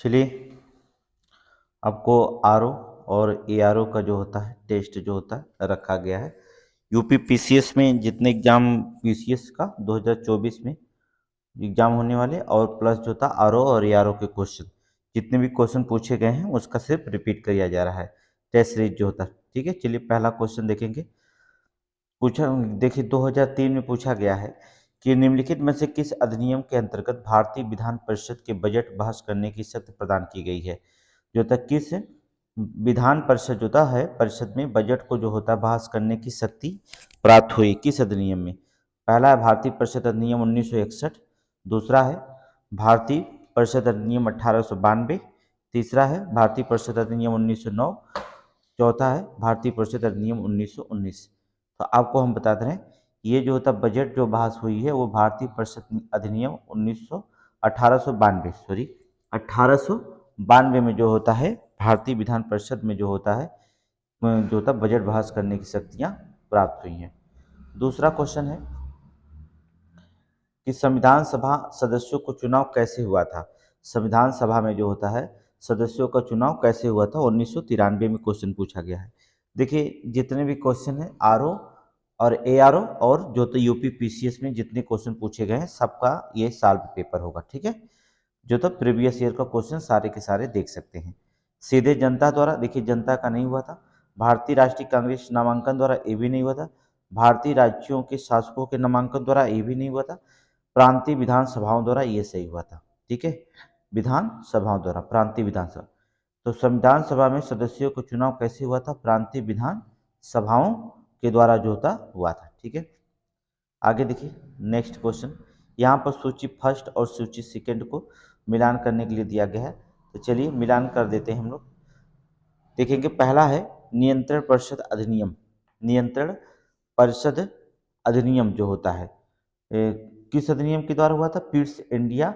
चलिए, आपको आरओ और एआरओ का जो होता है टेस्ट जो होता है रखा गया है। यूपी पीसीएस में जितने एग्जाम पीसीएस का 2024 में एग्जाम होने वाले और प्लस जो था आरओ और एआरओ के क्वेश्चन, जितने भी क्वेश्चन पूछे गए हैं उसका सिर्फ रिपीट किया जा रहा है। टेस्ट सीरीज जो होता है, ठीक है। चलिए पहला क्वेश्चन देखेंगे। पूछा, देखिए 2003 में पूछा गया है कि निम्नलिखित में से किस अधिनियम के अंतर्गत भारतीय विधान परिषद के बजट बहस करने की शक्ति प्रदान की गई है। जो था किस विधान परिषद जो होता है परिषद में बजट को जो होता है बहस करने की शक्ति प्राप्त हुई किस अधिनियम में। पहला है भारतीय परिषद अधिनियम 1961, दूसरा है भारतीय परिषद अधिनियम 1892, तीसरा है भारतीय परिषद अधिनियम 1909, चौथा है भारतीय परिषद अधिनियम 1919। तो आपको हम बताते हैं ये जो होता बजट जो बहस हुई है वो भारतीय परिषद अधिनियम 1892 में जो होता है भारतीय विधान परिषद में जो होता है बजट बहस करने की शक्तियाँ प्राप्त हुई हैं। दूसरा क्वेश्चन है कि संविधान सभा सदस्यों को चुनाव कैसे हुआ था। संविधान सभा में जो होता है सदस्यों का चुनाव कैसे हुआ था 1993 में क्वेश्चन पूछा गया है। देखिए जितने भी क्वेश्चन हैं आरओ और एआरओ और जो तो यूपी पीसीएस में जितने क्वेश्चन पूछे गए हैं सबका ये साल पेपर होगा, ठीक है। जो तो प्रीवियस ईयर का क्वेश्चन सारे के सारे देख सकते हैं। सीधे जनता द्वारा, देखिए जनता का नहीं हुआ था। भारतीय राष्ट्रीय कांग्रेस नामांकन द्वारा ये भी नहीं हुआ था। भारतीय राज्यों के शासकों के नामांकन द्वारा ये भी नहीं हुआ था। प्रांतीय विधानसभाओं द्वारा ये सही हुआ था, ठीक है। विधान सभाओं द्वारा, प्रांतीय विधानसभा। तो संविधान सभा में सदस्यों को चुनाव कैसे हुआ था, प्रांतीय विधान सभाओं के द्वारा जो होता हुआ था, ठीक है। आगे देखिए नेक्स्ट क्वेश्चन, यहाँ पर सूची फर्स्ट और सूची सेकंड को मिलान करने के लिए दिया गया है। तो चलिए मिलान कर देते हैं हम लोग। देखेंगे पहला है नियंत्रण परिषद अधिनियम। नियंत्रण परिषद अधिनियम जो होता है किस अधिनियम के द्वारा हुआ था, पिट्स इंडिया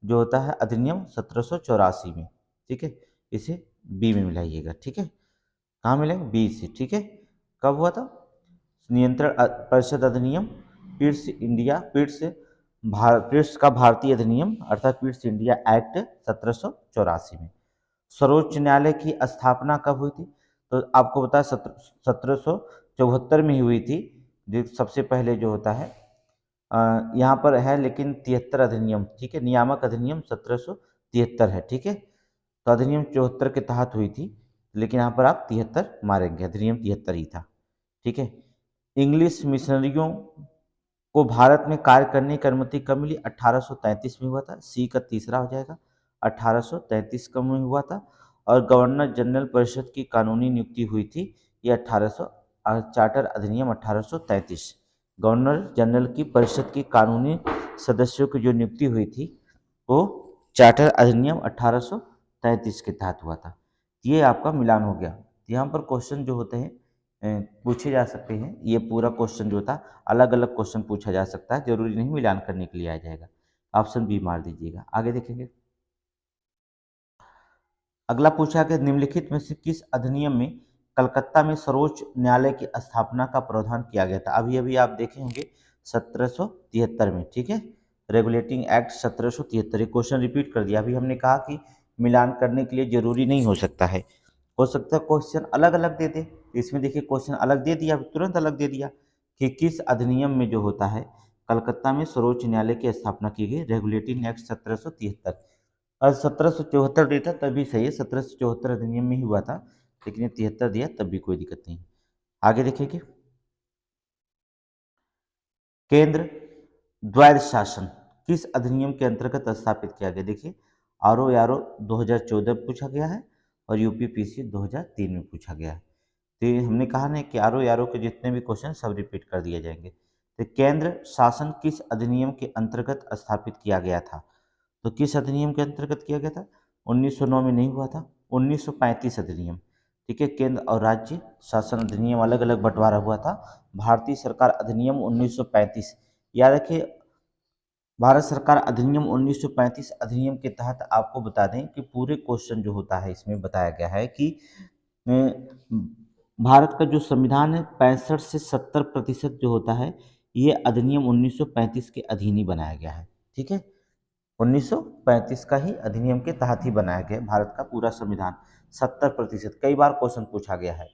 जो होता है अधिनियम 1784 में, ठीक है। इसे बी में मिलाइएगा, ठीक है। कहाँ मिलेंगे, बी से, ठीक है। कब हुआ था नियंत्रण परिषद अधिनियम, पिट्स का भारतीय अधिनियम अर्थात पिट्स इंडिया एक्ट 1784 में। सर्वोच्च न्यायालय की स्थापना कब हुई थी, तो आपको पता है 1774 में ही हुई थी। जो सबसे पहले जो होता है यहाँ पर है लेकिन 73 अधिनियम, ठीक है। नियामक अधिनियम 1773 है, ठीक है। तो अधिनियम 74 के तहत हुई थी, लेकिन यहाँ पर आप 73 मारेंगे, अधिनियम 73 ही था, ठीक है। इंग्लिश मिशनरियों को भारत में कार्य करने की अनुमति कब मिली, 1833 में हुआ था। सी का तीसरा हो जाएगा, 1833 का में हुआ था। और गवर्नर जनरल परिषद की कानूनी नियुक्ति हुई थी, ये 1800 चार्टर अधिनियम 1833। गवर्नर जनरल की परिषद की कानूनी सदस्यों की जो नियुक्ति हुई थी वो चार्टर अधिनियम 1833 के तहत हुआ था। ये आपका मिलान हो गया। यहाँ पर क्वेश्चन जो होते हैं पूछे जा सकते हैं। ये पूरा क्वेश्चन जो था अलग अलग क्वेश्चन पूछा जा सकता है, जरूरी नहीं मिलान करने के लिए आ जाएगा। ऑप्शन बी मार दीजिएगा। आगे देखेंगे, अगला पूछा कि निम्नलिखित में से किस अधिनियम में कलकत्ता में सर्वोच्च न्यायालय की स्थापना का प्रावधान किया गया था। अभी अभी आप देखे होंगे 1773 में, ठीक है। Regulating act 1773। क्वेश्चन रिपीट कर दिया। अभी हमने कहा कि मिलान करने के लिए जरूरी नहीं हो सकता है, हो सकता है क्वेश्चन अलग अलग दे दे। इसमें देखिए क्वेश्चन अलग दे दिया, तुरंत अलग दे दिया कि किस अधिनियम में जो होता है कलकत्ता में सर्वोच्च न्यायालय की स्थापना की गई। रेगुलेटिंग एक्ट 1773 और 1774 देता तब भी सही है, 1774 अधिनियम में ही हुआ था, लेकिन ये 73 दिया तब भी कोई दिक्कत नहीं। आगे देखिए, केंद्र द्वैध शासन किस अधिनियम के अंतर्गत स्थापित किया गया। देखिए आरओ यारो 2014 में पूछा गया है और यूपीपीसी 2003 में पूछा गया है। तो हमने कहा ना कि आरओ यारो के जितने भी क्वेश्चन सब रिपीट कर दिए जाएंगे। तो केंद्र शासन किस अधिनियम के अंतर्गत स्थापित किया गया था, तो किस अधिनियम के अंतर्गत किया गया था, 1909 में नहीं हुआ था, 1935 अधिनियम, ठीक है। केंद्र और राज्य शासन अधिनियम अलग अलग बंटवारा हुआ था। भारतीय सरकार अधिनियम 1935, याद रखिए भारत सरकार अधिनियम 1935 अधिनियम के तहत आपको बता दें कि पूरे क्वेश्चन जो होता है इसमें बताया गया है कि भारत का जो संविधान है 65 से 70% जो होता है ये अधिनियम 1935 के अधीन ही बनाया गया है, ठीक है। 1935 का ही अधिनियम के तहत ही बनाया गया भारत का पूरा संविधान। 70%, कई बार क्वेश्चन पूछा गया है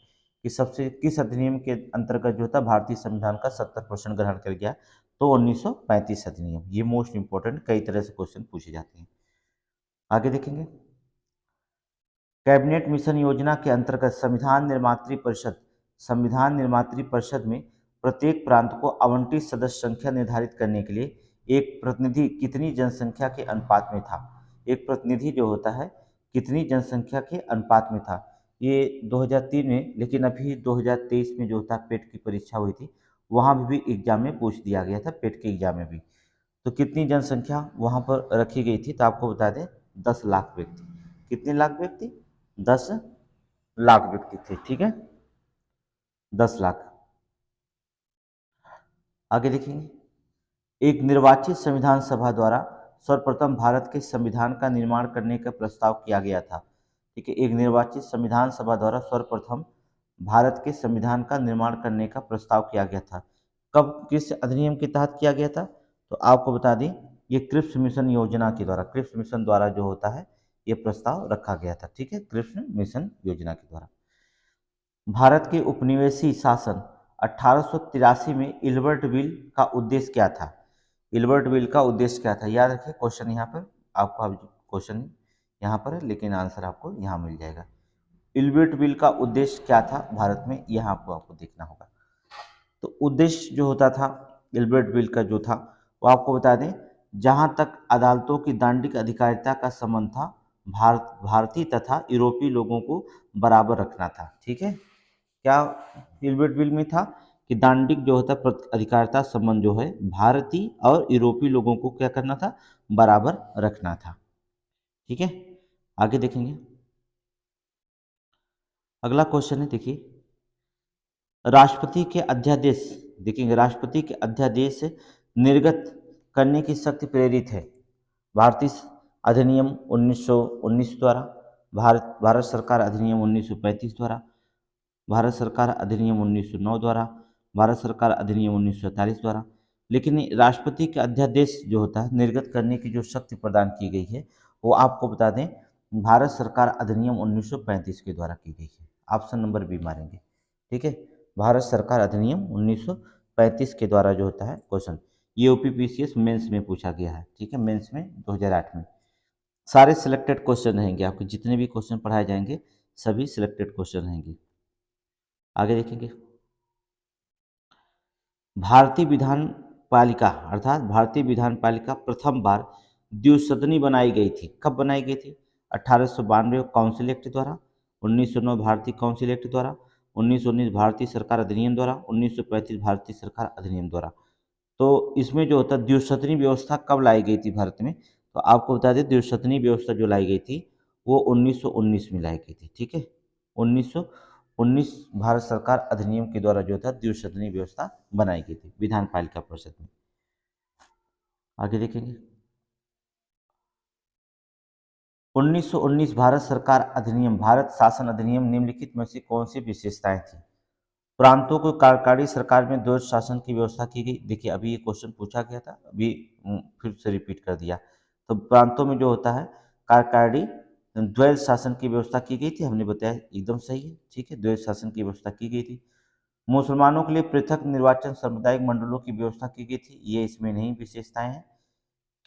कि सबसे किस अधिनियम के अंतर्गत जो था भारतीय संविधान का 70% ग्रहण कर गया, तो 1935 अधिनियम। ये मोस्ट इंपॉर्टेंट, कई तरह से क्वेश्चन पूछे जाते हैं। आगे देखेंगे, कैबिनेट मिशन योजना के अंतर्गत संविधान निर्मात्री परिषद में प्रत्येक प्रांत को आवंटित सदस्य संख्या निर्धारित करने के लिए एक प्रतिनिधि कितनी जनसंख्या के अनुपात में था। एक प्रतिनिधि जो होता है कितनी जनसंख्या के अनुपात में था, ये 2003 में, लेकिन अभी 2023 में जो था पेट की परीक्षा हुई थी, वहाँ भी एग्जाम में पूछ दिया गया था, पेट के एग्जाम में भी। तो कितनी जनसंख्या वहाँ पर रखी गई थी, तो आपको बता दें 10 लाख व्यक्ति। कितने लाख व्यक्ति? 10 लाख व्यक्ति थे, ठीक है, 10 लाख। आगे देखेंगे, एक निर्वाचित संविधान सभा द्वारा सर्वप्रथम भारत के संविधान का निर्माण करने का प्रस्ताव किया गया था। ठीक है, एक निर्वाचित संविधान सभा द्वारा सर्वप्रथम भारत के संविधान का निर्माण करने का प्रस्ताव किया गया था। कब, किस अधिनियम के तहत किया गया था, तो आपको बता दें ये क्रिप्स मिशन योजना के द्वारा, क्रिप्स मिशन द्वारा जो होता है ये प्रस्ताव रखा गया था। ठीक है, क्रिप्स मिशन योजना के द्वारा। भारत के उपनिवेशी शासन 1883 में इल्बर्ट बिल का उद्देश्य क्या था? इल्बर्ट बिल का उद्देश्य क्या था? याद रखिए, क्वेश्चन यहाँ पर आपको, क्वेश्चन यहाँ पर है लेकिन आंसर आपको यहाँ मिल जाएगा। इल्बर्ट बिल का उद्देश्य क्या था भारत में, यहाँ पर आपको देखना होगा। तो उद्देश्य जो होता था इल्बर्ट बिल का जो था, वो आपको बता दें, जहाँ तक अदालतों की दांडिक अधिकारिता का संबंध था, भारतीय तथा यूरोपीय लोगों को बराबर रखना था। ठीक है, क्या इल्बर्ट बिल में था कि दांडिक जो होता है अधिकारिता संबंध जो है भारतीय और यूरोपीय लोगों को क्या करना था, बराबर रखना था। ठीक है, आगे देखेंगे, अगला क्वेश्चन है, देखिए, राष्ट्रपति के अध्यादेश, देखेंगे, राष्ट्रपति के अध्यादेश निर्गत करने की शक्ति प्रेरित है भारतीय अधिनियम 1919 द्वारा, भारत सरकार अधिनियम 1935 द्वारा, भारत सरकार अधिनियम 1909 द्वारा, भारत सरकार अधिनियम 1947 द्वारा। लेकिन राष्ट्रपति के अध्यादेश जो होता है निर्गत करने की जो शक्ति प्रदान की गई है, वो आपको बता दें भारत सरकार अधिनियम 1935 के द्वारा की गई है। ऑप्शन नंबर बी मारेंगे। ठीक है, भारत सरकार अधिनियम 1935 के द्वारा जो होता है क्वेश्चन, ये यूपीपीसीएस मेंस में पूछा गया है। ठीक है, मेंस में 2008 में सारे सिलेक्टेड क्वेश्चन रहेंगे, आपके जितने भी क्वेश्चन पढ़ाए जाएंगे सभी सिलेक्टेड क्वेश्चन रहेंगे। आगे देखेंगे, भारतीय विधान पालिका अर्थात भारतीय विधान पालिका प्रथम बार द्विसदनी बनाई गई थी। कब बनाई गई थी? 1892 काउंसिल एक्ट द्वारा, 1909 भारतीय काउंसिल एक्ट द्वारा, 1919 भारतीय सरकार अधिनियम द्वारा, 1935 भारतीय सरकार अधिनियम द्वारा। तो इसमें जो होता है द्विसदनी व्यवस्था कब लाई गई थी भारत में, तो आपको बता दें द्विसदनी व्यवस्था जो लाई गई थी वो 1919 में लाई गई थी। ठीक है, 1919 भारत सरकार अधिनियम के द्वारा जो था द्विसदनी व्यवस्था बनाई गई थी विधान पालिका परिषद में। आगे देखेंगे, 1919 भारत सरकार अधिनियम, भारत शासन अधिनियम निम्नलिखित में से कौन सी विशेषताएं थी? प्रांतों को कार्यकारी सरकार में द्वैध शासन की व्यवस्था की गई। देखिए, अभी ये क्वेश्चन पूछा गया था, अभी फिर से रिपीट कर दिया। तो प्रांतों में जो होता है कार्यकारी द्वैध शासन की व्यवस्था की गई थी, हमने बताया एकदम सही है। ठीक है, द्वैध शासन की व्यवस्था की गई थी। मुसलमानों के लिए पृथक निर्वाचन सामुदायिक मंडलों की व्यवस्था की गई थी, ये इसमें नहीं विशेषताएं हैं।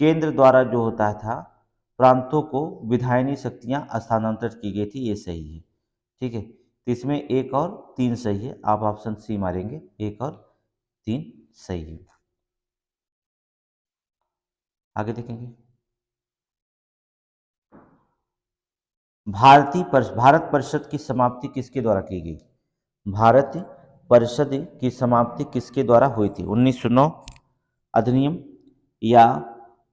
केंद्र द्वारा जो होता था प्रांतों को विधायनी शक्तियां स्थानांतरित की गई थी, ये सही है। ठीक है, तो इसमें 1 और 3 सही है, आप ऑप्शन सी मारेंगे, 1 और 3 सही है। आगे देखेंगे, भारत परिषद की समाप्ति किसके द्वारा की गई? भारत परिषद की समाप्ति किसके द्वारा हुई थी? 1909 अधिनियम या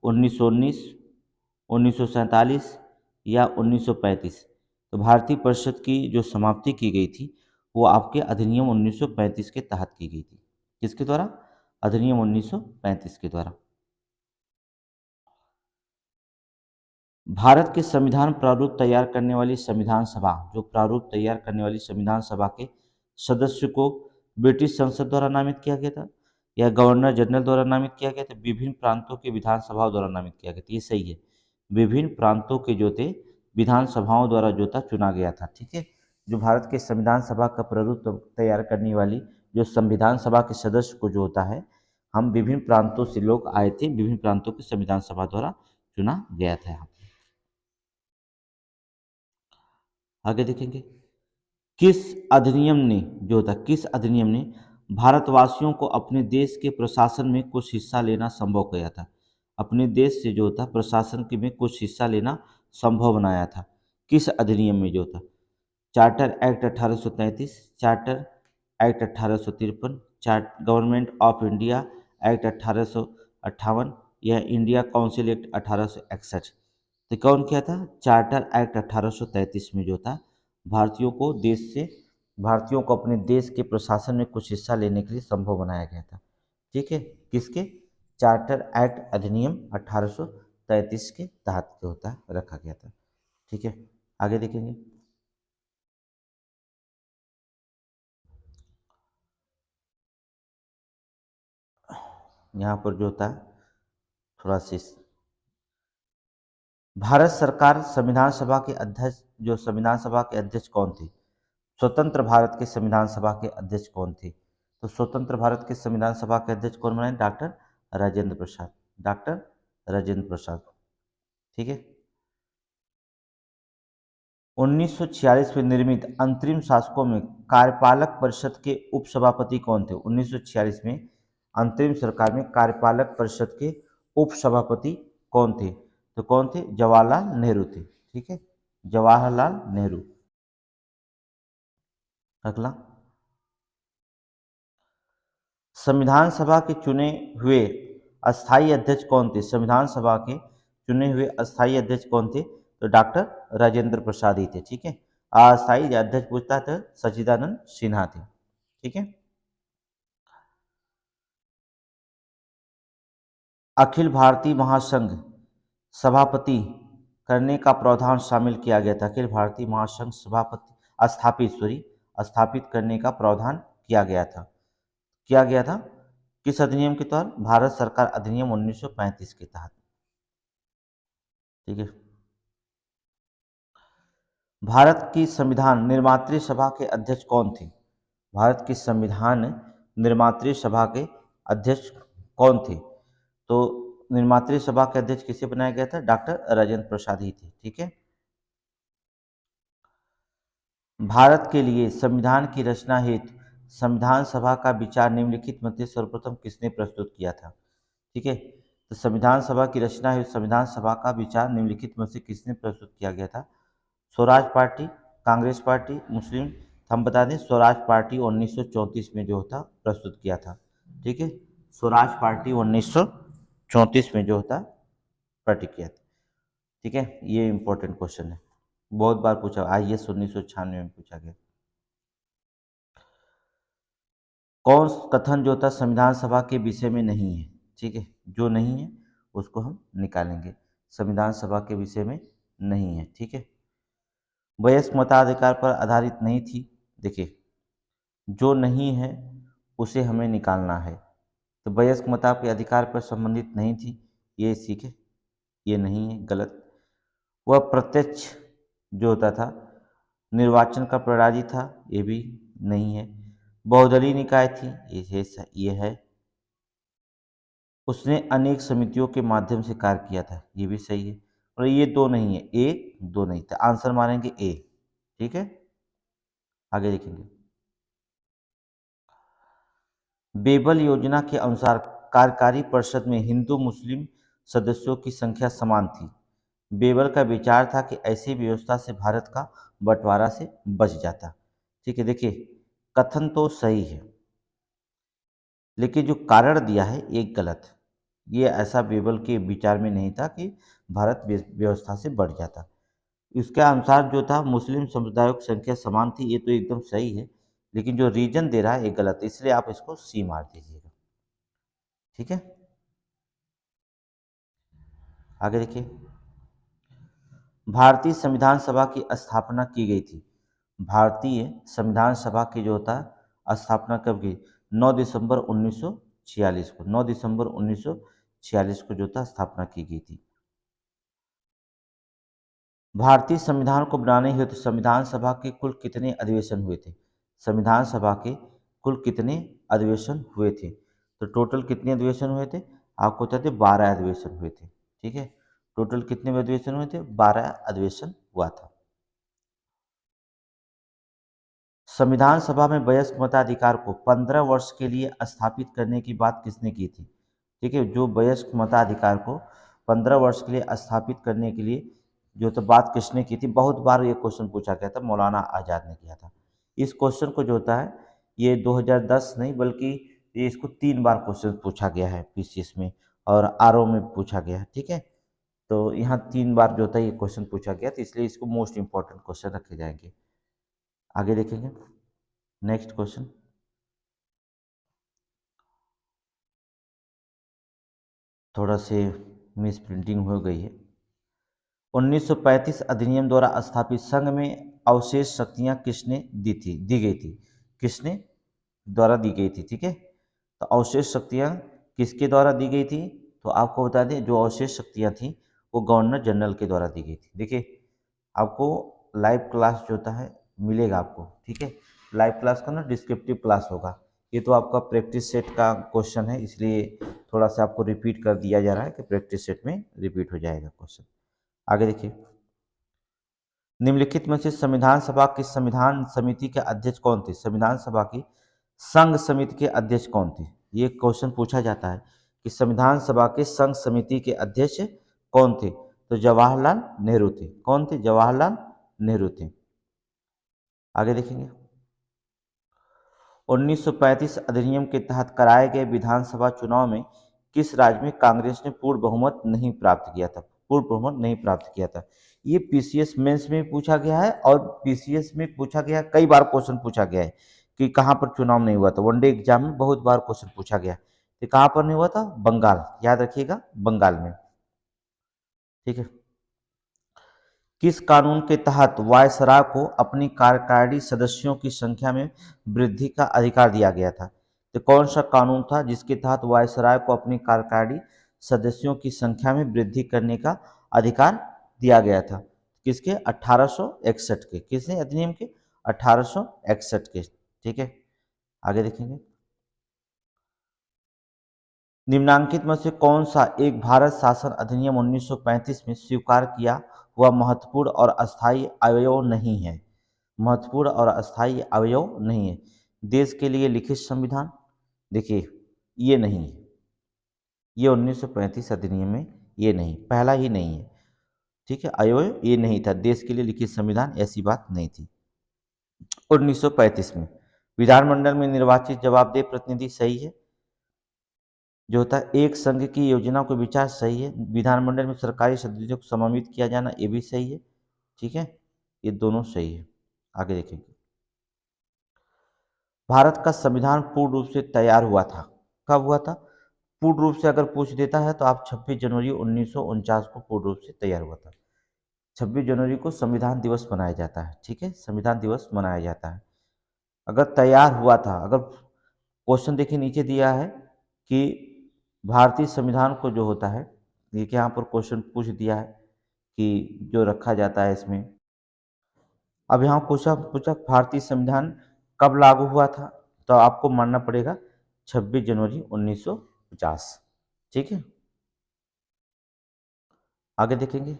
1919, 1947 या 1935? तो भारतीय परिषद की जो समाप्ति की गई थी वो आपके अधिनियम 1935 के तहत की गई थी। किसके द्वारा? अधिनियम 1935 के द्वारा। भारत के संविधान प्रारूप तैयार करने वाली संविधान सभा, जो प्रारूप तैयार करने वाली संविधान सभा के सदस्य को ब्रिटिश संसद द्वारा नामित किया गया था। या गवर्नर जनरल द्वारा नामित किया गया था, विभिन्न प्रांतों के विधानसभाओं द्वारा नामित किया गया था, ये सही है। विभिन्न प्रांतों के जो थे विधानसभाओं द्वारा जो था चुना गया था। ठीक है, जो भारत के संविधान सभा का प्रभुत्व तैयार करने वाली जो संविधान सभा के सदस्य को जो होता है, हम विभिन्न प्रांतों से लोग आए थे, विभिन्न प्रांतों के संविधान सभा द्वारा चुना गया था। यहाँ आगे देखेंगे, किस अधिनियम ने जो था, किस अधिनियम ने भारतवासियों को अपने देश के प्रशासन में कुछ हिस्सा लेना संभव किया था? अपने देश से जो था प्रशासन के में कुछ हिस्सा लेना संभव बनाया था, किस अधिनियम में जो था? Charter act 1833, charter act 1853, chart government of India act 1858 या इंडिया काउंसिल एक्ट 1861। तो कौन किया था? चार्टर एक्ट 1833 में जो था भारतीयों को देश से भारतीयों को अपने देश के प्रशासन में कुछ हिस्सा लेने के लिए संभव बनाया गया था। ठीक है, किसके? चार्टर एक्ट अधिनियम 1833 के तहत जो होता है रखा गया था। ठीक है, आगे देखेंगे, यहाँ पर जो होता है थोड़ा सी, भारत सरकार संविधान सभा के अध्यक्ष, जो संविधान सभा के अध्यक्ष कौन थे? स्वतंत्र भारत के संविधान सभा के अध्यक्ष कौन थे? तो स्वतंत्र भारत के संविधान सभा के अध्यक्ष कौन बने? Doctor Rajendra Prasad, doctor Rajendra Prasad. ठीक है, 1946 में निर्मित अंतरिम शासकों में कार्यपालक परिषद के उपसभापति कौन थे? 1946 में अंतरिम सरकार में कार्यपालक परिषद के उपसभापति कौन थे? तो कौन थे? जवाहरलाल नेहरू थे। ठीक है, जवाहरलाल नेहरू। अगला, संविधान सभा के चुने हुए अस्थायी अध्यक्ष कौन थे? संविधान सभा के चुने हुए अस्थायी अध्यक्ष कौन थे? तो डॉक्टर राजेंद्र प्रसाद ही थे। ठीक है, अस्थायी अध्यक्ष पूछता था सच्चिदानंद सिन्हा थे। ठीक है, अखिल भारतीय महासंघ सभापति करने का प्रावधान शामिल किया गया था। अखिल भारतीय महासंघ सभापति स्थापित करने का प्रावधान किया गया था किस अधिनियम के तहत? भारत सरकार अधिनियम 1935 के तहत। ठीक है, भारत की संविधान निर्मात्री सभा के अध्यक्ष कौन थे? भारत की संविधान निर्मात्री सभा के अध्यक्ष कौन थे? तो निर्मात्री सभा के अध्यक्ष किसे बनाया गया था? डॉक्टर राजेंद्र प्रसाद ही थे। ठीक है, भारत के लिए संविधान की रचना हेतु संविधान सभा का विचार निम्नलिखित में से सर्वप्रथम किसने प्रस्तुत किया था? ठीक है, तो संविधान सभा की रचना हेतु संविधान सभा का विचार निम्नलिखित में से किसने प्रस्तुत किया गया था? स्वराज पार्टी, कांग्रेस पार्टी, मुस्लिम। हम बता दें स्वराज पार्टी 1934 में जो था प्रस्तुत किया था। ठीक है, स्वराज पार्टी 1934 में जो होता पार्टी किया था। ठीक है, ये इंपॉर्टेंट क्वेश्चन है, बहुत बार पूछा, IAS 1996 में पूछा गया। कौन कथन जो था संविधान सभा के विषय में नहीं है? ठीक है, जो नहीं है उसको हम निकालेंगे, संविधान सभा के विषय में नहीं है। ठीक है, वयस्क मताधिकार पर आधारित नहीं थी। देखिए, जो नहीं है उसे हमें निकालना है, तो वयस्क मता के अधिकार पर संबंधित नहीं थी, ये सीखे, ये नहीं है, गलत। वह प्रत्यक्ष जो होता था निर्वाचन का प्रणाली था, ये भी नहीं है। बहुदलीय निकाय थी, ये है। उसने अनेक समितियों के माध्यम से कार्य किया था, ये भी सही है। और ये दो नहीं है, एक दो नहीं था, आंसर मारेंगे ए। ठीक है, आगे देखेंगे, बेबल योजना के अनुसार कार्यकारी परिषद में हिंदू मुस्लिम सदस्यों की संख्या समान थी। बेबल का विचार था कि ऐसी व्यवस्था से भारत का बंटवारा से बच जाता। ठीक है, देखिए कथन तो सही है, लेकिन जो कारण दिया है एक गलत। ये ऐसा बेबल के विचार में नहीं था कि भारत व्यवस्था से बढ़ जाता। इसके अनुसार जो था मुस्लिम समुदायों की संख्या समान थी, ये तो एकदम सही है, लेकिन जो रीजन दे रहा है ये गलत है, इसलिए आप इसको सी मार दीजिएगा। ठीक है, आगे देखिए, भारतीय संविधान सभा की स्थापना की गई थी। भारतीय संविधान सभा की जो होता है स्थापना कब की? 9 दिसंबर 1900 1946 को, 9 दिसंबर 1946 को जो था स्थापना की गई थी। भारतीय संविधान को बनाने हेतु संविधान सभा के कुल कितने अधिवेशन हुए थे? संविधान सभा के कुल कितने अधिवेशन हुए थे? तो टोटल कितने अधिवेशन हुए थे? आपको बता दें 12 अधिवेशन हुए थे। ठीक है, टोटल कितने अधिवेशन हुए थे? 12 अधिवेशन हुआ था। संविधान सभा में वयस्क मताधिकार को 15 वर्ष के लिए स्थापित करने की बात किसने की थी? ठीक है, जो वयस्क मताधिकार को 15 वर्ष के लिए स्थापित करने के लिए जो तो बात किसने की थी? बहुत बार ये क्वेश्चन पूछा गया था, मौलाना आज़ाद ने किया था। इस क्वेश्चन को जो होता है ये 2010 नहीं बल्कि ये इसको 3 बार क्वेश्चन पूछा गया है पीसीएस में और आरओ में पूछा गया है। ठीक है, तो यहाँ 3 बार जो होता है ये क्वेश्चन पूछा गया, तो इसलिए इसको मोस्ट इंपॉर्टेंट क्वेश्चन रखे जाएंगे। आगे देखेंगे नेक्स्ट क्वेश्चन। थोड़ा से मिस प्रिंटिंग हो गई है। 1935 अधिनियम द्वारा स्थापित संघ में अवशेष शक्तियां किसने दी गई थी? किसने द्वारा दी गई थी? ठीक है, तो अवशेष शक्तियां किसके द्वारा दी गई थी? तो आपको बता दें जो अवशेष शक्तियां थी वो गवर्नर जनरल के द्वारा दी गई थी। देखिए आपको लाइव क्लास जो होता है मिलेगा आपको। ठीक है, लाइव क्लास का ना डिस्क्रिप्टिव क्लास होगा। ये तो आपका प्रैक्टिस सेट का क्वेश्चन है, इसलिए थोड़ा सा आपको रिपीट कर दिया जा रहा है कि प्रैक्टिस सेट में रिपीट हो जाएगा क्वेश्चन। आगे देखिए, निम्नलिखित में से संविधान सभा की संविधान समिति के अध्यक्ष कौन थे? संविधान सभा की संघ समिति के अध्यक्ष कौन थे? ये क्वेश्चन पूछा जाता है कि संविधान सभा के संघ समिति के अध्यक्ष कौन थे? तो जवाहरलाल नेहरू थे। कौन थे? जवाहरलाल नेहरू थे। आगे देखेंगे, 1935 अधिनियम के तहत कराए गए विधानसभा चुनाव में किस राज्य में कांग्रेस ने पूर्ण बहुमत नहीं प्राप्त किया था? पूर्ण बहुमत नहीं प्राप्त किया था। ये पीसीएस मेंस में पूछा गया है और पीसीएस में पूछा गया, कई बार क्वेश्चन पूछा गया है कि कहाँ पर चुनाव नहीं हुआ था। वनडे एग्जाम में बहुत बार क्वेश्चन पूछा गया कि कहाँ पर नहीं हुआ था? बंगाल, याद रखिएगा, बंगाल में। ठीक है, किस कानून के तहत वायसराय को अपनी कार्यकारिणी सदस्यों की संख्या में वृद्धि का अधिकार दिया गया था? तो कौन सा कानून था जिसके तहत वायसराय को अपनी कार्यकारिणी सदस्यों की संख्या में वृद्धि करने का अधिकार दिया गया था? किसके? 1861 के। किसने अधिनियम के? 1861 के। ठीक है, आगे देखेंगे, निम्नांकित में से कौन सा एक भारत शासन अधिनियम 1935 में स्वीकार किया हुआ महत्वपूर्ण और अस्थायी अवयव नहीं है? महत्वपूर्ण और अस्थायी अवयव नहीं है। देश के लिए लिखित संविधान, देखिए ये नहीं है, ये 1935 अधिनियम में ये नहीं, पहला ही नहीं है। ठीक है, अवयव ये नहीं था, देश के लिए लिखित संविधान ऐसी बात नहीं थी। 1935 में विधानमंडल में निर्वाचित जवाबदेह प्रतिनिधि सही है। जो होता है एक संघ की योजना को विचार सही है। विधानमंडल में सरकारी सदस्यों को समावित किया जाना ये भी सही है। ठीक है, ये दोनों सही है। आगे देखेंगे, भारत का संविधान पूर्ण रूप से तैयार हुआ था, कब हुआ था? पूर्ण रूप से अगर पूछ देता है तो आप 26 जनवरी 1949 को पूर्ण रूप से तैयार हुआ था। 26 जनवरी को संविधान दिवस मनाया जाता है। ठीक है, संविधान दिवस मनाया जाता है। अगर तैयार हुआ था, अगर क्वेश्चन देखिए नीचे दिया है कि भारतीय संविधान को जो होता है, देखिए यहाँ पर क्वेश्चन पूछ दिया है कि जो रखा जाता है इसमें, अब यहाँ पूछा पूछा भारतीय संविधान कब लागू हुआ था, तो आपको मानना पड़ेगा 26 जनवरी 1950। ठीक है, आगे देखेंगे,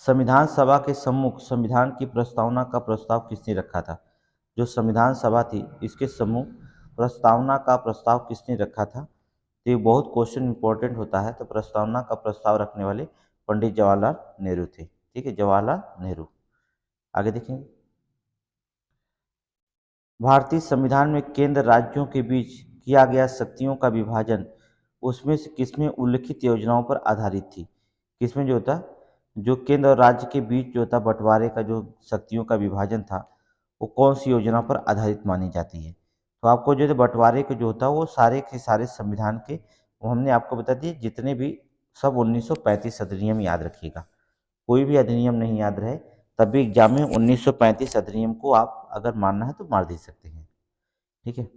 संविधान सभा के सम्मुख संविधान की प्रस्तावना का प्रस्ताव किसने रखा था? जो संविधान सभा थी इसके सम्मुख प्रस्तावना का प्रस्ताव किसने रखा था? तो ये बहुत क्वेश्चन इंपॉर्टेंट होता है। तो प्रस्तावना का प्रस्ताव रखने वाले पंडित जवाहरलाल नेहरू थे। ठीक है, जवाहरलाल नेहरू। आगे देखेंगे, भारतीय संविधान में केंद्र राज्यों के बीच किया गया शक्तियों का विभाजन उसमें से किसमें उल्लिखित योजनाओं पर आधारित थी? किसमें जो होता, जो केंद्र और राज्य के बीच जो होता बंटवारे का जो शक्तियों का विभाजन था वो कौन सी योजना पर आधारित मानी जाती है? तो आपको जो है बंटवारे के जो होता है वो सारे के सारे संविधान के, वो हमने आपको बता दिए जितने भी, सब 1935 अधिनियम याद रखिएगा। कोई भी अधिनियम नहीं याद रहे तब भी एग्जाम में 1935 अधिनियम को आप अगर मानना है तो मार दे सकते हैं। ठीक है,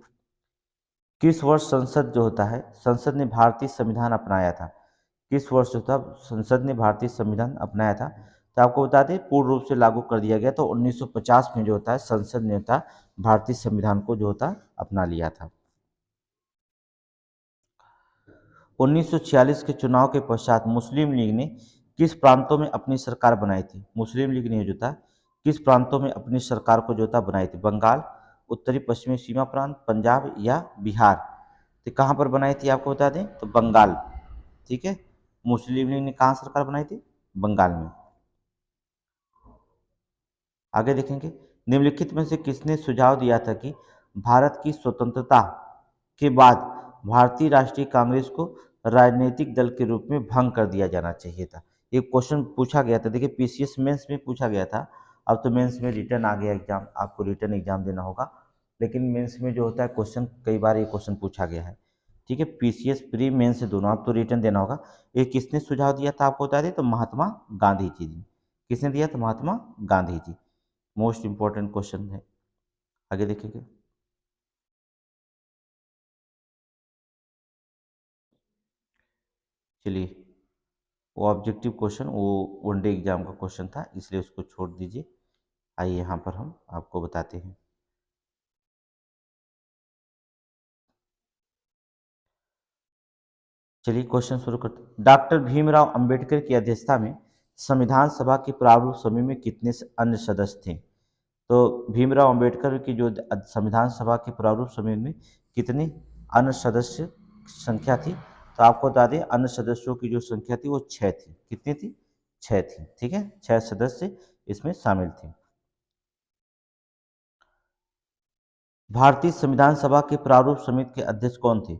किस वर्ष संसद जो होता है, संसद ने भारतीय संविधान अपनाया था? किस वर्ष जो था संसद ने भारतीय संविधान अपनाया था? तो आपको बता दें पूर्ण रूप से लागू कर दिया गया, तो 1950 में जो होता है संसद ने होता भारतीय संविधान को जो होता अपना लिया था। 1946 के चुनाव के पश्चात मुस्लिम लीग ने किस प्रांतों में अपनी सरकार बनाई थी? मुस्लिम लीग ने जो था किस प्रांतों में अपनी सरकार को जो था बनाई थी? बंगाल, उत्तरी पश्चिमी सीमा प्रांत, पंजाब या बिहार? तो कहाँ पर बनाई थी आपको बता दें, तो बंगाल। ठीक है, मुस्लिम लीग ने कहाँ सरकार बनाई थी? बंगाल में। आगे देखेंगे, निम्नलिखित में से किसने सुझाव दिया था कि भारत की स्वतंत्रता के बाद भारतीय राष्ट्रीय कांग्रेस को राजनीतिक दल के रूप में भंग कर दिया जाना चाहिए था? एक क्वेश्चन पूछा गया था, देखिए पीसीएस मेंस में पूछा गया था। अब तो मेंस में रिटर्न आ गया एग्जाम, आपको रिटर्न एग्जाम देना होगा, लेकिन मेंस में जो होता है क्वेश्चन कई बार ये क्वेश्चन पूछा गया है। ठीक है, पीसीएस प्री मेंस से दोनों, आप तो रिटर्न देना होगा। ये किसने सुझाव दिया था आपको बता दें, तो महात्मा गांधी जी ने। किसने दिया था? Mahatma Gandhi ji. Most important question है, आगे देखेंगे। चलिए, वो ऑब्जेक्टिव क्वेश्चन, वो वनडे एग्जाम का क्वेश्चन था, इसलिए उसको छोड़ दीजिए। आइए यहाँ पर हम आपको बताते हैं। चलिए क्वेश्चन शुरू करते हैं। डॉक्टर भीमराव अंबेडकर की अध्यक्षता में संविधान सभा के प्रारूप समिति में कितने अन्य सदस्य थे? तो भीमराव अंबेडकर की जो संविधान सभा के प्रारूप समिति में कितने अन्य सदस्य संख्या थी? तो आपको बता दें अन्य सदस्यों की जो संख्या थी वो 6 थी। कितनी थी? 6 थी। ठीक है, 6 सदस्य इसमें शामिल थे। भारतीय संविधान सभा के प्रारूप समिति के अध्यक्ष कौन थे?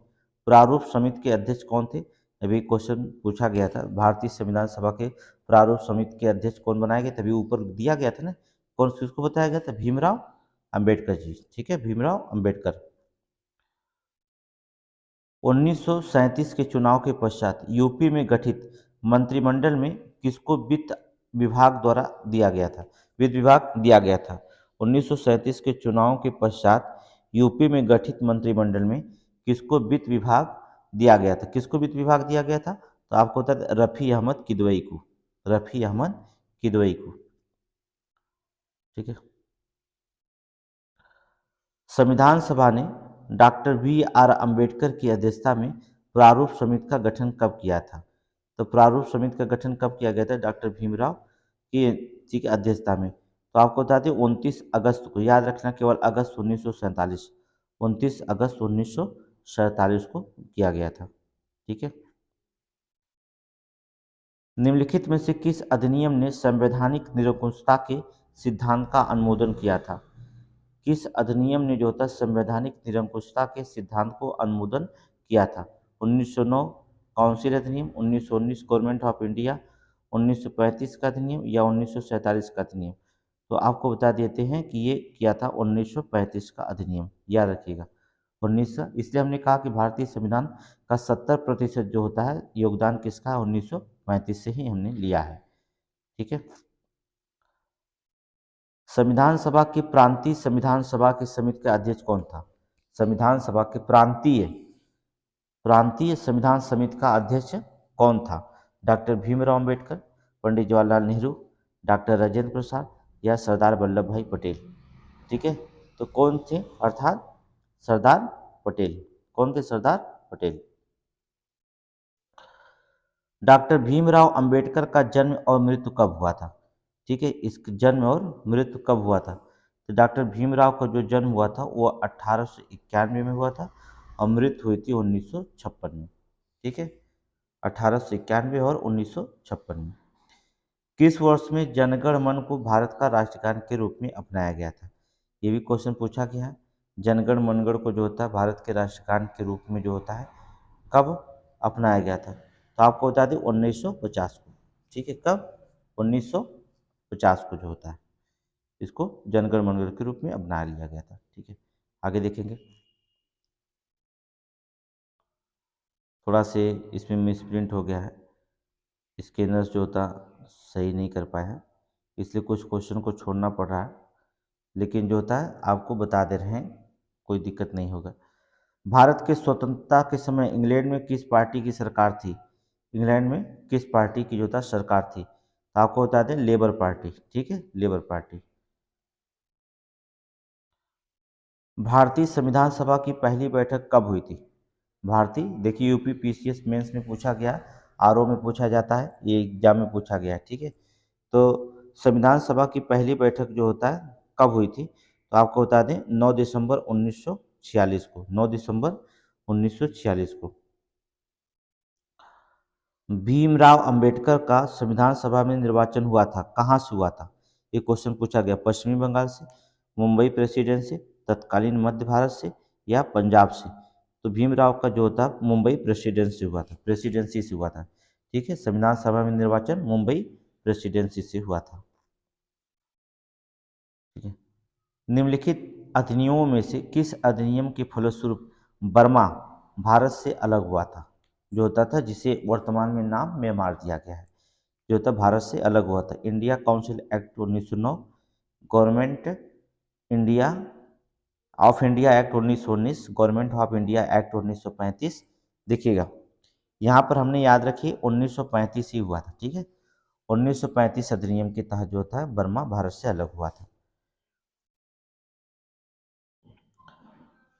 प्रारूप समिति के अध्यक्ष कौन थे? अभी क्वेश्चन पूछा गया था, भारतीय संविधान सभा के प्रारूप समिति के अध्यक्ष कौन बनाए गए? तभी ऊपर दिया गया था ना, कौन किसको बताया गया था? भीमराव अंबेडकर जी। ठीक है, भीमराव अंबेडकर। 1937 के चुनाव के पश्चात यूपी में गठित मंत्रिमंडल में किसको वित्त विभाग द्वारा दिया गया था? वित्त विभाग दिया गया था। 1937 के चुनाव के पश्चात यूपी में गठित मंत्रिमंडल में किसको वित्त विभाग दिया गया था? किसको वित्त विभाग दिया गया था? तो आपको बता दें रफ़ी अहमद किदवई को। रफ़ी अहमद किदवई को। ठीक है, संविधान सभा ने डॉक्टर बी आर अम्बेडकर की अध्यक्षता में प्रारूप समिति का गठन कब किया था? तो प्रारूप समिति का गठन कब किया गया था? डॉक्टर भीमराव की जी की अध्यक्षता में। तो आपको बता दें 29 अगस्त को, याद रखना केवल अगस्त 1947, 29 अगस्त 1947 को किया गया था। ठीक है, निम्नलिखित में से किस अधिनियम ने संवैधानिक निरंकुशता के सिद्धांत का अनुमोदन किया था? किस अधिनियम ने जो होता है संवैधानिक निरंकुशता के सिद्धांत को अनुमोदन किया था? 1909 काउंसिल अधिनियम, 1919 गवर्नमेंट ऑफ इंडिया, 1935 का अधिनियम या 1947 का अधिनियम? तो आपको बता देते हैं कि ये किया था 1935 का अधिनियम, याद रखिएगा। 1900, इसलिए हमने कहा कि भारतीय संविधान का 70% जो होता है योगदान किसका है? 1935 से ही हमने लिया है। ठीक है, संविधान सभा के प्रांतीय संविधान सभा की समिति का अध्यक्ष कौन था? संविधान सभा के प्रांतीय प्रांतीय संविधान समिति का अध्यक्ष कौन था? डॉक्टर भीमराव अंबेडकर, पंडित जवाहरलाल नेहरू, डॉक्टर राजेंद्र प्रसाद या सरदार वल्लभ भाई पटेल? ठीक है, तो कौन थे? अर्थात सरदार पटेल। कौन थे? सरदार पटेल। डॉक्टर भीमराव अंबेडकर का जन्म और मृत्यु कब हुआ था? ठीक है, इसका जन्म और मृत्यु कब हुआ था? तो डॉक्टर भीमराव का जो जन्म हुआ था वो 1891 में हुआ था और मृत्यु हुई थी 1956 में। ठीक है, 1891 और 1956 में। किस वर्ष में जनगण मन को भारत का राष्ट्रगान के रूप में अपनाया गया था? ये भी क्वेश्चन पूछा गया है। जनगण मनगढ़ को जो होता है भारत के राष्ट्रगान के रूप में जो होता है कब अपनाया गया था? तो आपको बता दें 1950 को। ठीक है, कब? 1950 को जो होता है इसको जनगण मनगढ़ के रूप में अपना लिया गया था। ठीक है, आगे देखेंगे। थोड़ा से इसमें मिसप्रिंट हो गया है, स्कैनर्स जो होता सही नहीं कर पाए हैं, इसलिए कुछ क्वेश्चन को छोड़ना पड़ रहा है, लेकिन जो होता है आपको बता दे रहे हैं, कोई दिक्कत नहीं होगा। भारत के स्वतंत्रता के समय इंग्लैंड में किस पार्टी की सरकार थी? इंग्लैंड में किस पार्टी की जो था सरकार थी? तो आपको बता दें लेबर पार्टी, ठीक है, लेबर पार्टी। भारतीय संविधान सभा की पहली बैठक कब हुई थी? भारतीय, देखिए यूपी पीसीएस मेंस में पूछा गया, आरओ में पूछा जाता है, ये एग्जाम में पूछा गया है, ठीक है। तो संविधान सभा की पहली बैठक जो होता है कब हुई थी? तो आपको बता दें 9 दिसंबर 1946 को, 9 दिसंबर 1946 को। भीमराव अंबेडकर का संविधान सभा में निर्वाचन हुआ था, कहाँ से हुआ था? ये क्वेश्चन पूछा गया, पश्चिमी बंगाल से, मुंबई प्रेसिडेंट से, तत्कालीन मध्य भारत से या पंजाब से। तो भीमराव का जो था मुंबई प्रेसिडेंट से हुआ था, प्रेसिडेंसी से हुआ था, ठीक है। संविधान सभा में निर्वाचन मुंबई प्रेसिडेंसी से हुआ था, ठीक है। निम्नलिखित अधिनियमों में से किस अधिनियम के फलस्वरूप बर्मा भारत से अलग हुआ था? जो होता था जिसे वर्तमान में नाम म्यांमार दिया गया है, जो था भारत से अलग हुआ था। India council act 1909, government India of India act 1919, government of India act 1935। देखिएगा यहाँ पर हमने याद रखिए 1935 ही हुआ था, ठीक है। 1935 अधिनियम के तहत जो था बर्मा भारत से अलग हुआ था।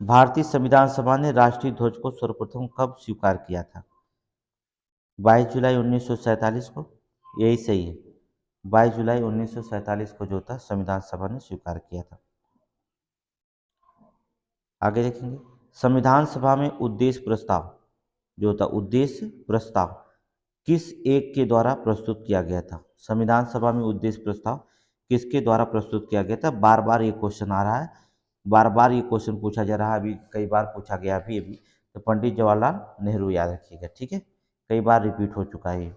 भारतीय संविधान सभा ने राष्ट्रीय ध्वज को सर्वप्रथम कब स्वीकार किया था? 22 जुलाई 1947 को, यही सही है। 22 जुलाई 1947 को जो था संविधान सभा ने स्वीकार किया था। आगे देखेंगे, संविधान सभा में उद्देश्य प्रस्ताव जो था, उद्देश्य प्रस्ताव किस एक के द्वारा प्रस्तुत किया गया था? संविधान सभा में उद्देश्य प्रस्ताव किसके द्वारा प्रस्तुत किया गया था? बार बार ये क्वेश्चन आ रहा है, बार बार ये क्वेश्चन पूछा जा रहा है, अभी कई बार पूछा गया अभी, तो पंडित जवाहरलाल नेहरू याद रखिएगा, ठीक है, कई बार रिपीट हो चुका है ये।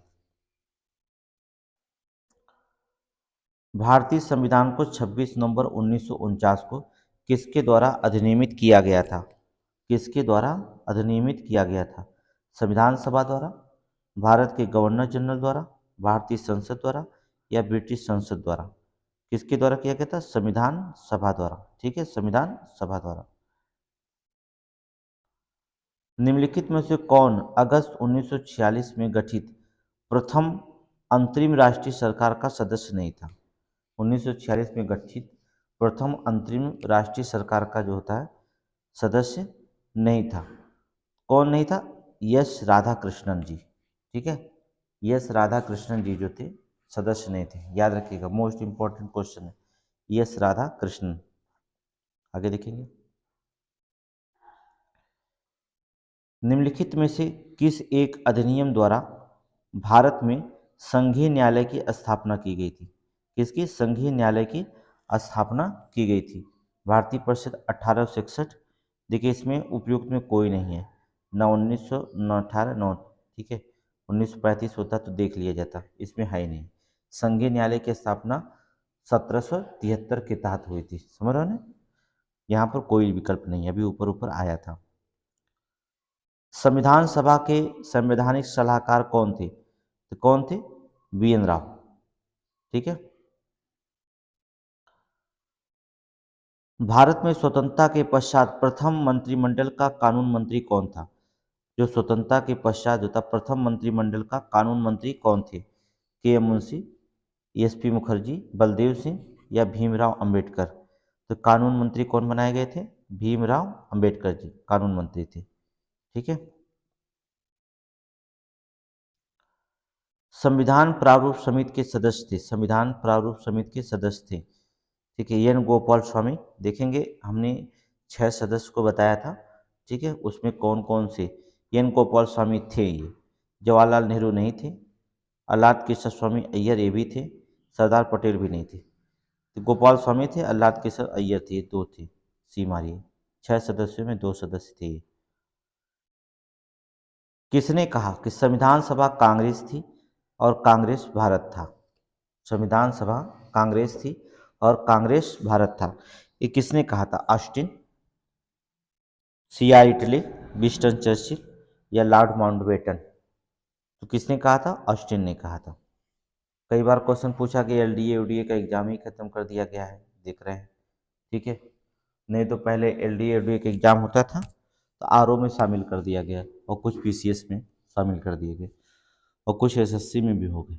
भारतीय संविधान को 26 नवंबर 1949 को किसके द्वारा अधिनियमित किया गया था? किसके द्वारा अधिनियमित किया गया था? संविधान सभा द्वारा, भारत के गवर्नर जनरल द्वारा, भारतीय संसद द्वारा या ब्रिटिश संसद द्वारा? किसके द्वारा किया गया था? संविधान सभा द्वारा, ठीक है, संविधान सभा द्वारा। निम्नलिखित में से कौन अगस्त 1946 में गठित प्रथम अंतरिम राष्ट्रीय सरकार का सदस्य नहीं था? 1946 में गठित प्रथम अंतरिम राष्ट्रीय सरकार का जो होता है सदस्य नहीं था। कौन नहीं था? एस राधाकृष्णन जी, ठीक है, एस राधाकृष्णन जी जो थे सदस्य नहीं थे, याद रखिएगा, मोस्ट इंपॉर्टेंट क्वेश्चन है, एस राधाकृष्णन। आगे देखेंगे, निम्नलिखित में से किस एक अधिनियम द्वारा भारत में संघीय न्यायालय की स्थापना की गई थी? किसकी संघीय न्यायालय की स्थापना की गई थी? भारतीय परिषद 1861। देखिए इसमें उपयुक्त में कोई नहीं है, न 1900 न 18 न, ठीक है, 1935 होता तो देख लिया जाता, इसमें है ही नहीं। संघीय न्यायालय की स्थापना 1773 के तहत हुई थी, समझ रहे हो ना, यहाँ पर कोई विकल्प नहीं है, अभी ऊपर ऊपर आया था। संविधान सभा के संवैधानिक सलाहकार कौन थे? तो कौन थे? बीएन राव, ठीक है। भारत में स्वतंत्रता के पश्चात प्रथम मंत्रिमंडल का कानून मंत्री कौन था? जो स्वतंत्रता के पश्चात जो था प्रथम मंत्रिमंडल का कानून मंत्री कौन थे? के एम मुंशी, एसपी मुखर्जी, बलदेव सिंह या भीमराव अंबेडकर? तो कानून मंत्री कौन बनाए गए थे? भीमराव अंबेडकर जी कानून मंत्री थे, ठीक है। संविधान प्रारूप समिति के सदस्य थे, संविधान प्रारूप समिति के सदस्य थे, ठीक है, एन गोपाल स्वामी। देखेंगे हमने 6 सदस्य को बताया था, ठीक है, उसमें कौन कौन से? एन गोपाल स्वामी थे ये, जवाहरलाल नेहरू नहीं थे, आह्लाद केशव स्वामी अय्यर ये भी थे, सरदार पटेल भी नहीं थे। तो गोपाल स्वामी थे, आह्लाद केशव अय्यर थे, 2 थे, सी मारिए, 6 सदस्यों में 2 सदस्य थे। किसने कहा कि संविधान सभा कांग्रेस थी और कांग्रेस भारत था? संविधान सभा कांग्रेस थी और कांग्रेस भारत था, ये किसने कहा था? Austin, CR Italy, Winston Churchill या लॉर्ड माउंटबेटन? तो किसने कहा था? ऑस्टिन ने कहा था। कई बार क्वेश्चन पूछा कि एलडीए यूडीए का एग्जाम ही खत्म कर दिया गया है, देख रहे हैं, ठीक है, नहीं तो पहले एलडीए यूडीए का एग्जाम होता था, तो तो आरओ में शामिल कर दिया गया और कुछ पीसीएस में शामिल कर दिए गए और कुछ एसएससी में भी हो गए।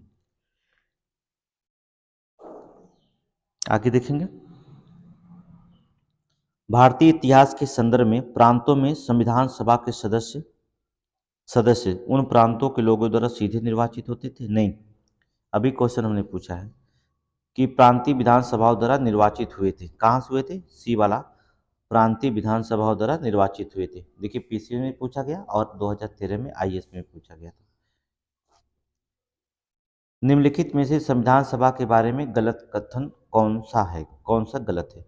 आगे देखेंगे, भारतीय इतिहास के संदर्भ में प्रांतों में संविधान सभा के सदस्य सदस्य उन प्रांतों के लोगों द्वारा सीधे निर्वाचित होते थे? नहीं। अभी क्वेश्चन हमने पूछा है कि प्रांतीय विधानसभाओं द्वारा निर्वाचित हुए थे। कहाँ से हुए थे? सी वाला, प्रांतीय विधानसभाओं द्वारा निर्वाचित हुए थे। देखिए पीसी में पूछा गया और 2013 में आईएएस में पूछा गया था। निम्नलिखित में से संविधान सभा के बारे में गलत कथन कौन सा है, कौन सा गलत है?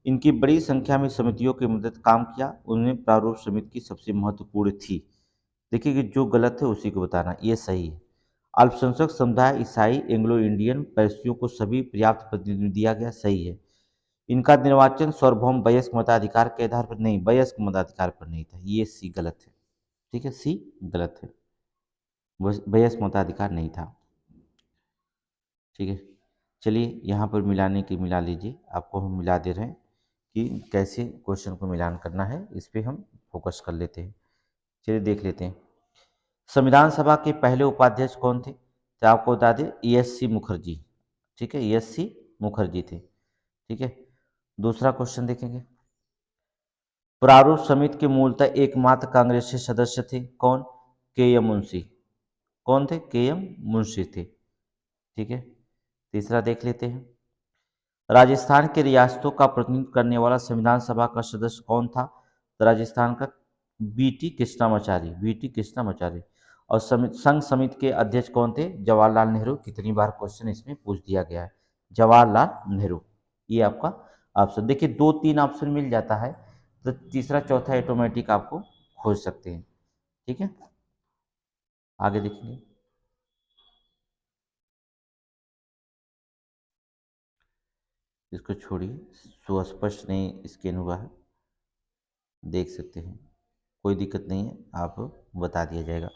इनकी बड़ी संख्या में समितियों की मदद काम किया, उनमें प्रारूप समिति की सबसे महत्वपूर्ण थी। देखिए कि जो गलत है उसी को बताना, ये सही है। अल्पसंख्यक समुदाय, ईसाई, एंग्लो इंडियन, पैरसियों को सभी पर्याप्त प्रतिनिधित्व दिया गया, सही है। इनका निर्वाचन सार्वभौम वयस्क मताधिकार के आधार पर नहीं, वयस्क मताधिकार पर नहीं था, ये सी गलत है। ठीक है, सी गलत है, वयस्क मताधिकार नहीं था। ठीक है, चलिए यहाँ पर मिलाने की मिला लीजिए, आपको हम मिला दे रहे हैं कि कैसे क्वेश्चन को मिलान करना है, इस पर हम फोकस कर लेते हैं। चलिए देख लेते हैं। संविधान सभा के पहले उपाध्यक्ष कौन थे? तो आपको बता दें ESC मुखर्जी। ठीक है, ESC मुखर्जी थे। ठीक है, दूसरा क्वेश्चन देखेंगे। प्रारूप समिति के मूलतः एकमात्र कांग्रेसी सदस्य थे, कौन? KM मुंशी। कौन थे? KM मुंशी थे। ठीक है, तीसरा देख लेते हैं। राजस्थान के रियासतों का प्रतिनिधित्व करने वाला संविधान सभा का सदस्य कौन था? तो राजस्थान का BT कृष्णामाचारी, BT कृष्णामाचारी। और संघ समिति के अध्यक्ष कौन थे? जवाहरलाल नेहरू। कितनी बार क्वेश्चन इसमें पूछ दिया गया है, जवाहरलाल नेहरू। ये आपका ऑप्शन, देखिए 2-3 ऑप्शन मिल जाता है तो तीसरा चौथा ऑटोमेटिक आपको खोज सकते हैं। ठीक है, आगे देखेंगे। इसको छोड़िए, सुस्पष्ट नहीं स्कैन हुआ है, देख सकते हैं, कोई दिक्कत नहीं है, आप बता दिया जाएगा।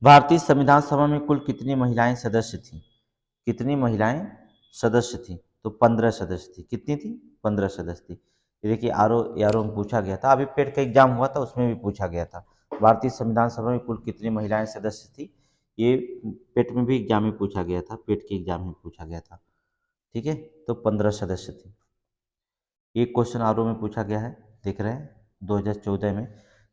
भारतीय संविधान सभा में कुल कितनी महिलाएं सदस्य थीं? कितनी महिलाएं सदस्य थीं? तो 15 सदस्य थी। कितनी थी? 15 सदस्य थी। ये देखिए आरओ में पूछा गया था, अभी पेट का एग्जाम हुआ था उसमें भी पूछा गया था, भारतीय संविधान सभा में कुल कितनी महिलाएं सदस्य थी। ये पेट में भी एग्जाम में पूछा गया था, पेट के एग्जाम में पूछा गया था। ठीक है, तो 15 सदस्य थी। एक क्वेश्चन आरओ में पूछा गया है, देख रहे हैं 2014 में।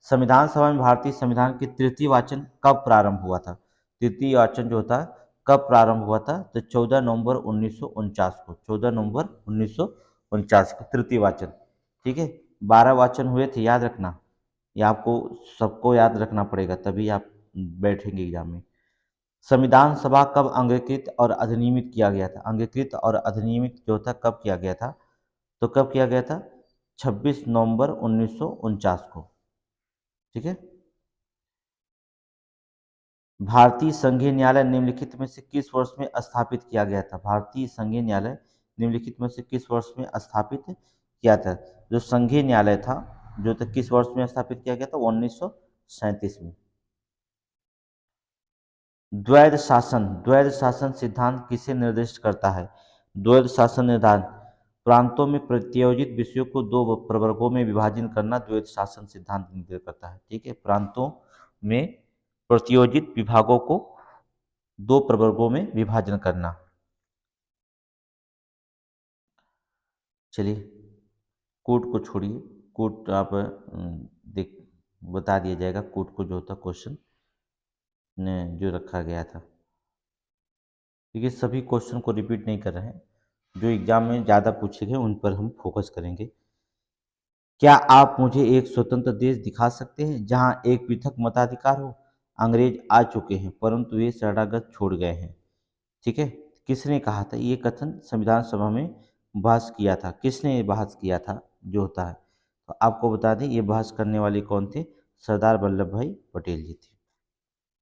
संविधान सभा में भारतीय संविधान की तृतीय वाचन कब प्रारंभ हुआ था? तृतीय वाचन जो होता है कब प्रारंभ हुआ था? तो 14 नवंबर 1949 को, 14 नवंबर 1949 को तृतीय वाचन। ठीक है, 12 वाचन हुए थे, याद रखना, ये आपको सबको याद रखना पड़ेगा तभी आप बैठेंगे एग्जाम में। संविधान सभा कब अंगीकृत और अधिनियमित किया गया था? अंगीकृत और अधिनियमित जो था कब किया गया था? तो कब किया गया था? 26 नवंबर 1949 को। ठीक है, भारतीय संघीय न्यायालय निम्नलिखित में से किस वर्ष में स्थापित किया गया था? भारतीय संघीय न्यायालय निम्नलिखित में से किस वर्ष में स्थापित किया था? जो संघीय न्यायालय था जो था किस वर्ष में स्थापित किया गया था? 1937 में। द्वैध शासन सिद्धांत किसे निर्दिष्ट करता है? द्वैध शासन सिद्धांत प्रांतों में प्रत्योजित विषयों को दो प्रवर्गों में विभाजन करना द्वैध शासन सिद्धांत निर्दिष्ट करता है। ठीक है, प्रांतों में प्रत्योजित विभागों को दो प्रवर्गों में विभाजन करना। चलिए कोड को छोड़िए, कोड आप देख बता दिया जाएगा, कोड को जो होता क्वेश्चन ने जो रखा गया था। देखिए सभी क्वेश्चन को रिपीट नहीं कर रहे हैं, जो एग्जाम में ज़्यादा पूछे गए उन पर हम फोकस करेंगे। क्या आप मुझे एक स्वतंत्र देश दिखा सकते हैं जहां एक पृथक मताधिकार हो? अंग्रेज आ चुके हैं परंतु वे शरणागत छोड़ गए हैं। ठीक है, किसने कहा था ये कथन? संविधान सभा में बहस किया था। किसने ये बहस किया था जो होता है? तो आपको बता दें ये बहस करने वाले कौन थे? सरदार वल्लभ भाई पटेल जी थे।